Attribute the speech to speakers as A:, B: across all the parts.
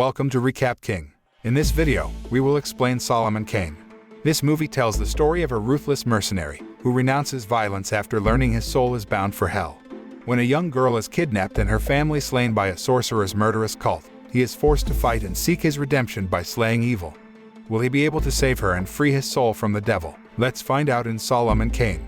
A: Welcome to Recap King. In this video, we will explain Solomon Kane. This movie tells the story of a ruthless mercenary who renounces violence after learning his soul is bound for hell. When a young girl is kidnapped and her family slain by a sorcerer's murderous cult, he is forced to fight and seek his redemption by slaying evil. Will he be able to save her and free his soul from the devil? Let's find out in Solomon Kane.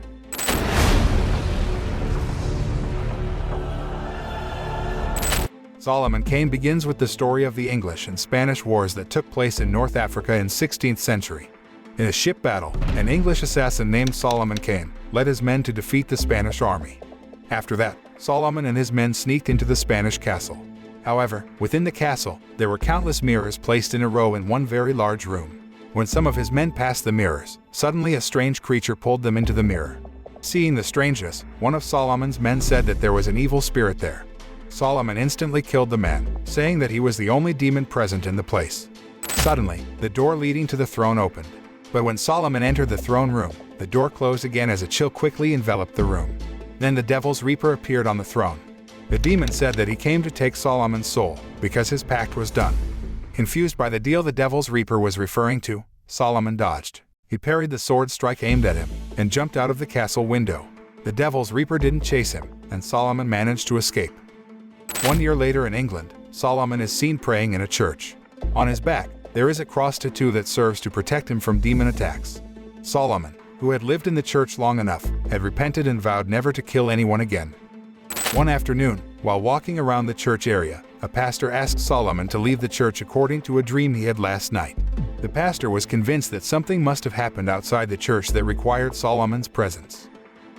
A: Solomon Kane begins with the story of the English and Spanish wars that took place in North Africa in 16th century. In a ship battle, an English assassin named Solomon Kane led his men to defeat the Spanish army. After that, Solomon and his men sneaked into the Spanish castle. However, within the castle, there were countless mirrors placed in a row in one very large room. When some of his men passed the mirrors, suddenly a strange creature pulled them into the mirror. Seeing the strangeness, one of Solomon's men said that there was an evil spirit there. Solomon instantly killed the man, saying that he was the only demon present in the place. Suddenly, the door leading to the throne opened. But when Solomon entered the throne room, the door closed again as a chill quickly enveloped the room. Then the devil's reaper appeared on the throne. The demon said that he came to take Solomon's soul, because his pact was done. Confused by the deal the devil's reaper was referring to, Solomon dodged. He parried the sword strike aimed at him, and jumped out of the castle window. The devil's reaper didn't chase him, and Solomon managed to escape. 1 year later in England, Solomon is seen praying in a church. On his back, there is a cross tattoo that serves to protect him from demon attacks. Solomon, who had lived in the church long enough, had repented and vowed never to kill anyone again. One afternoon, while walking around the church area, a pastor asked Solomon to leave the church according to a dream he had last night. The pastor was convinced that something must have happened outside the church that required Solomon's presence.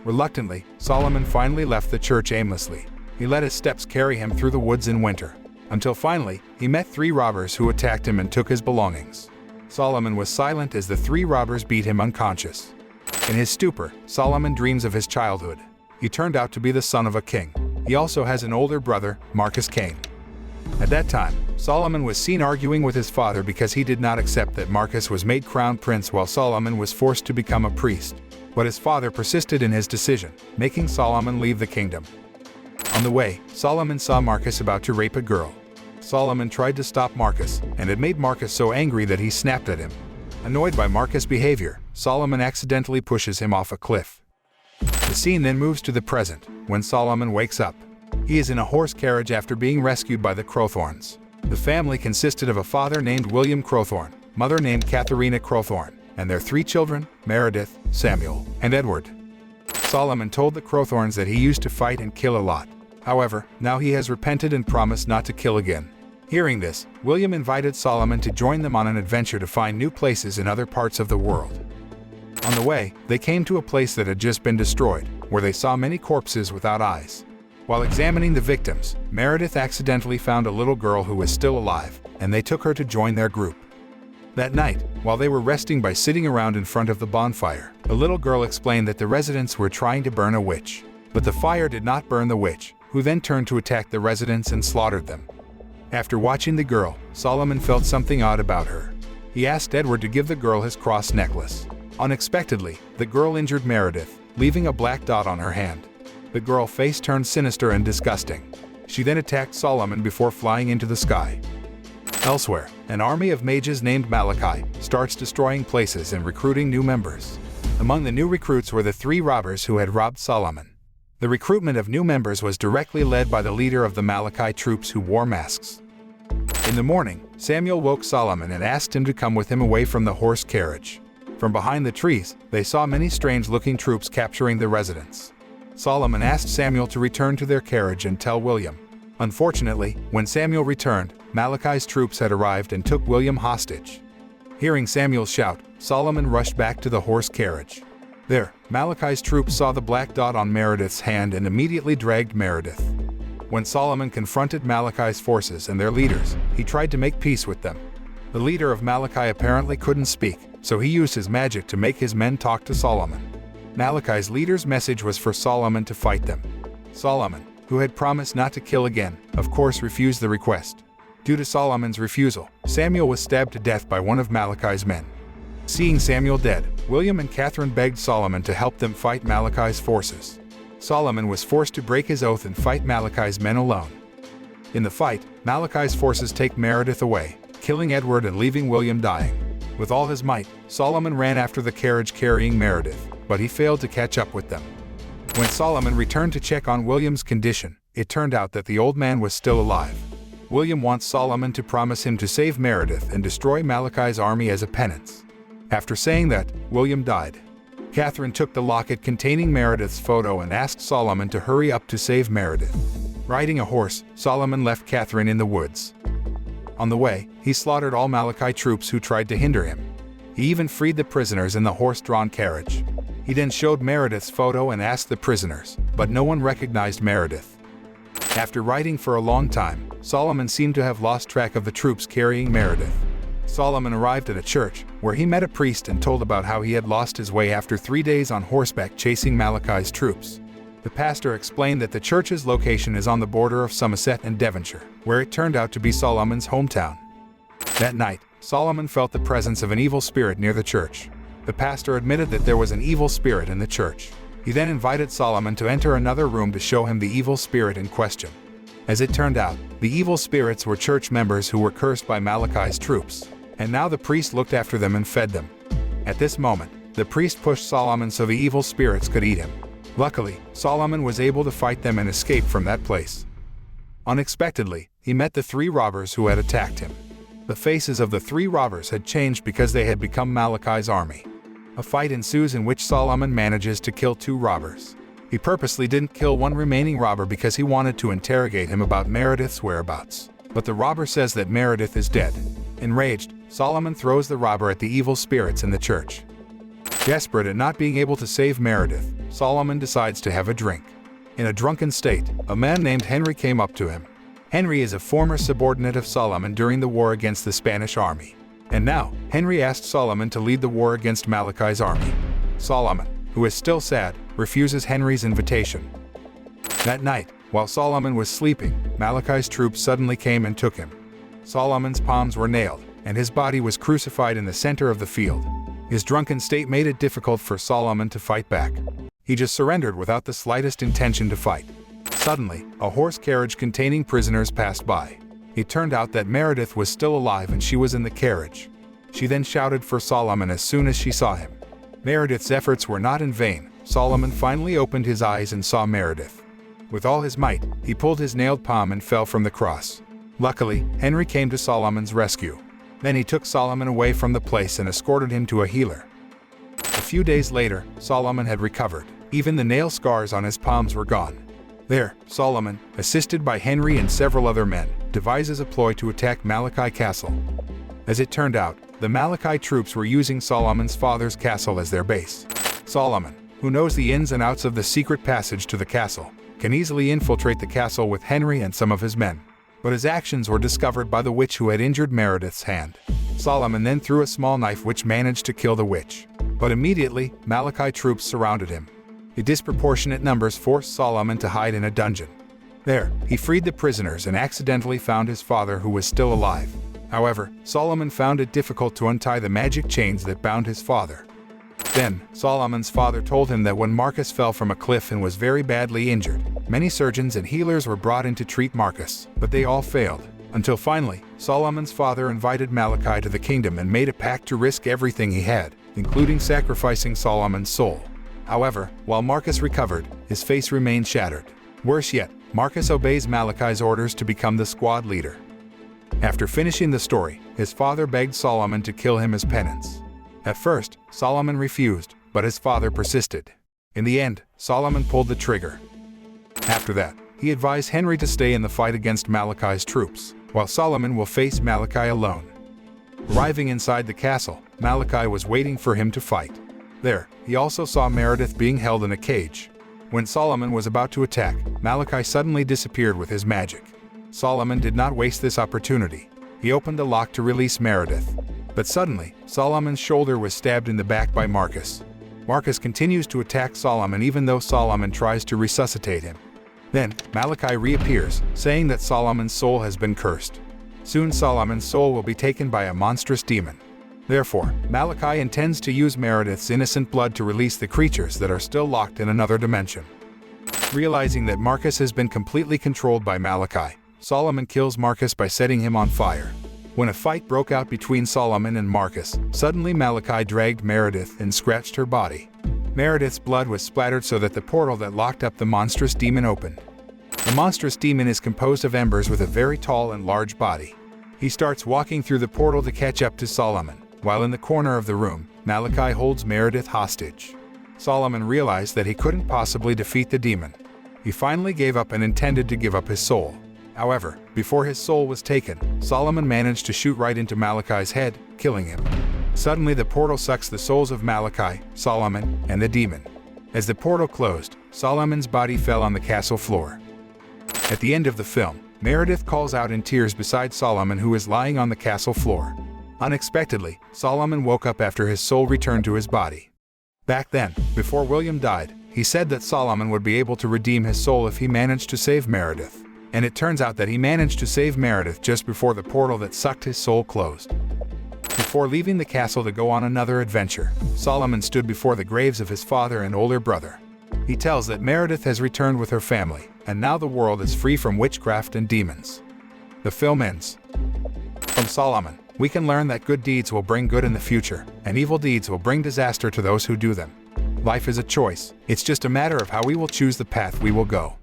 A: Reluctantly, Solomon finally left the church aimlessly. He let his steps carry him through the woods in winter, until finally, he met 3 robbers who attacked him and took his belongings. Solomon was silent as the 3 robbers beat him unconscious. In his stupor, Solomon dreams of his childhood. He turned out to be the son of a king. He also has an older brother, Kane. At that time, Solomon was seen arguing with his father because he did not accept that Marcus was made crown prince while Solomon was forced to become a priest. But his father persisted in his decision, making Solomon leave the kingdom. On the way, Solomon saw Marcus about to rape a girl. Solomon tried to stop Marcus, and it made Marcus so angry that he snapped at him. Annoyed by Marcus' behavior, Solomon accidentally pushes him off a cliff. The scene then moves to the present, when Solomon wakes up. He is in a horse carriage after being rescued by the Crowthorns. The family consisted of a father named William Crowthorn, mother named Katharina Crowthorn, and their 3 children, Meredith, Samuel, and Edward. Solomon told the Crowthorns that he used to fight and kill a lot. However, now he has repented and promised not to kill again. Hearing this, William invited Solomon to join them on an adventure to find new places in other parts of the world. On the way, they came to a place that had just been destroyed, where they saw many corpses without eyes. While examining the victims, Meredith accidentally found a little girl who was still alive, and they took her to join their group. That night, while they were resting by sitting around in front of the bonfire, the little girl explained that the residents were trying to burn a witch. But the fire did not burn the witch, who then turned to attack the residents and slaughtered them. After watching the girl, Solomon felt something odd about her. He asked Edward to give the girl his cross necklace. Unexpectedly, the girl injured Meredith, leaving a black dot on her hand. The girl's face turned sinister and disgusting. She then attacked Solomon before flying into the sky. Elsewhere, an army of mages named Malachi starts destroying places and recruiting new members. Among the new recruits were the 3 robbers who had robbed Solomon. The recruitment of new members was directly led by the leader of the Malachi troops who wore masks. In the morning, Samuel woke Solomon and asked him to come with him away from the horse carriage. From behind the trees, they saw many strange-looking troops capturing the residents. Solomon asked Samuel to return to their carriage and tell William. Unfortunately, when Samuel returned, Malachi's troops had arrived and took William hostage. Hearing Samuel shout, Solomon rushed back to the horse carriage. There, Malachi's troops saw the black dot on Meredith's hand and immediately dragged Meredith. When Solomon confronted Malachi's forces and their leaders, he tried to make peace with them. The leader of Malachi apparently couldn't speak, so he used his magic to make his men talk to Solomon. Malachi's leader's message was for Solomon to fight them. Solomon, who had promised not to kill again, of course refused the request. Due to Solomon's refusal, Samuel was stabbed to death by one of Malachi's men. Seeing Samuel dead, William and Catherine begged Solomon to help them fight Malachi's forces. Solomon was forced to break his oath and fight Malachi's men alone. In the fight, Malachi's forces take Meredith away, killing Edward and leaving William dying. With all his might, Solomon ran after the carriage carrying Meredith, but he failed to catch up with them. When Solomon returned to check on William's condition, it turned out that the old man was still alive. William wants Solomon to promise him to save Meredith and destroy Malachi's army as a penance. After saying that, William died. Catherine took the locket containing Meredith's photo and asked Solomon to hurry up to save Meredith. Riding a horse, Solomon left Catherine in the woods. On the way, he slaughtered all Malachi troops who tried to hinder him. He even freed the prisoners in the horse-drawn carriage. He then showed Meredith's photo and asked the prisoners, but no one recognized Meredith. After riding for a long time, Solomon seemed to have lost track of the troops carrying Meredith. Solomon arrived at a church, where he met a priest and told about how he had lost his way after 3 days on horseback chasing Malachi's troops. The pastor explained that the church's location is on the border of Somerset and Devonshire, where it turned out to be Solomon's hometown. That night, Solomon felt the presence of an evil spirit near the church. The pastor admitted that there was an evil spirit in the church. He then invited Solomon to enter another room to show him the evil spirit in question. As it turned out, the evil spirits were church members who were cursed by Malachi's troops, and now the priest looked after them and fed them. At this moment, the priest pushed Solomon so the evil spirits could eat him. Luckily, Solomon was able to fight them and escape from that place. Unexpectedly, he met the 3 robbers who had attacked him. The faces of the 3 robbers had changed because they had become Malachi's army. A fight ensues in which Solomon manages to kill 2 robbers. He purposely didn't kill one remaining robber because he wanted to interrogate him about Meredith's whereabouts. But the robber says that Meredith is dead. Enraged, Solomon throws the robber at the evil spirits in the church. Desperate at not being able to save Meredith, Solomon decides to have a drink. In a drunken state, a man named Henry came up to him. Henry is a former subordinate of Solomon during the war against the Spanish army. And now, Henry asked Solomon to lead the war against Malachi's army. Solomon, who is still sad, refuses Henry's invitation. That night, while Solomon was sleeping, Malachi's troops suddenly came and took him. Solomon's palms were nailed, and his body was crucified in the center of the field. His drunken state made it difficult for Solomon to fight back. He just surrendered without the slightest intention to fight. Suddenly, a horse carriage containing prisoners passed by. It turned out that Meredith was still alive and she was in the carriage. She then shouted for Solomon as soon as she saw him. Meredith's efforts were not in vain. Solomon finally opened his eyes and saw Meredith. With all his might, he pulled his nailed palm and fell from the cross. Luckily, Henry came to Solomon's rescue. Then he took Solomon away from the place and escorted him to a healer. A few days later, Solomon had recovered. Even the nail scars on his palms were gone. There, Solomon, assisted by Henry and several other men, devises a ploy to attack Malachi Castle. As it turned out, the Malachi troops were using Solomon's father's castle as their base. Solomon, who knows the ins and outs of the secret passage to the castle, can easily infiltrate the castle with Henry and some of his men. But his actions were discovered by the witch who had injured Meredith's hand. Solomon then threw a small knife which managed to kill the witch. But immediately, Malachi troops surrounded him. The disproportionate numbers forced Solomon to hide in a dungeon. There, he freed the prisoners and accidentally found his father who was still alive. However, Solomon found it difficult to untie the magic chains that bound his father. Then, Solomon's father told him that when Marcus fell from a cliff and was very badly injured, many surgeons and healers were brought in to treat Marcus, but they all failed. Until finally, Solomon's father invited Malachi to the kingdom and made a pact to risk everything he had, including sacrificing Solomon's soul. However, while Marcus recovered, his face remained shattered. Worse yet, Marcus obeys Malachi's orders to become the squad leader. After finishing the story, his father begged Solomon to kill him as penance. At first, Solomon refused, but his father persisted. In the end, Solomon pulled the trigger. After that, he advised Henry to stay in the fight against Malachi's troops, while Solomon will face Malachi alone. Arriving inside the castle, Malachi was waiting for him to fight. There, he also saw Meredith being held in a cage. When Solomon was about to attack, Malachi suddenly disappeared with his magic. Solomon did not waste this opportunity. He opened the lock to release Meredith. But suddenly, Solomon's shoulder was stabbed in the back by Marcus. Marcus continues to attack Solomon even though Solomon tries to resuscitate him. Then, Malachi reappears, saying that Solomon's soul has been cursed. Soon Solomon's soul will be taken by a monstrous demon. Therefore, Malachi intends to use Meredith's innocent blood to release the creatures that are still locked in another dimension. Realizing that Marcus has been completely controlled by Malachi, Solomon kills Marcus by setting him on fire. When a fight broke out between Solomon and Marcus, suddenly Malachi dragged Meredith and scratched her body. Meredith's blood was splattered so that the portal that locked up the Monstrous Demon opened. The Monstrous Demon is composed of embers with a very tall and large body. He starts walking through the portal to catch up to Solomon. While in the corner of the room, Malachi holds Meredith hostage. Solomon realized that he couldn't possibly defeat the demon. He finally gave up and intended to give up his soul. However, before his soul was taken, Solomon managed to shoot right into Malachi's head, killing him. Suddenly the portal sucks the souls of Malachi, Solomon, and the demon. As the portal closed, Solomon's body fell on the castle floor. At the end of the film, Meredith calls out in tears beside Solomon, who is lying on the castle floor. Unexpectedly, Solomon woke up after his soul returned to his body. Back then, before William died, he said that Solomon would be able to redeem his soul if he managed to save Meredith. And it turns out that he managed to save Meredith just before the portal that sucked his soul closed. Before leaving the castle to go on another adventure, Solomon stood before the graves of his father and older brother. He tells that Meredith has returned with her family, and now the world is free from witchcraft and demons. The film ends. From Solomon, we can learn that good deeds will bring good in the future, and evil deeds will bring disaster to those who do them. Life is a choice. It's just a matter of how we will choose the path we will go.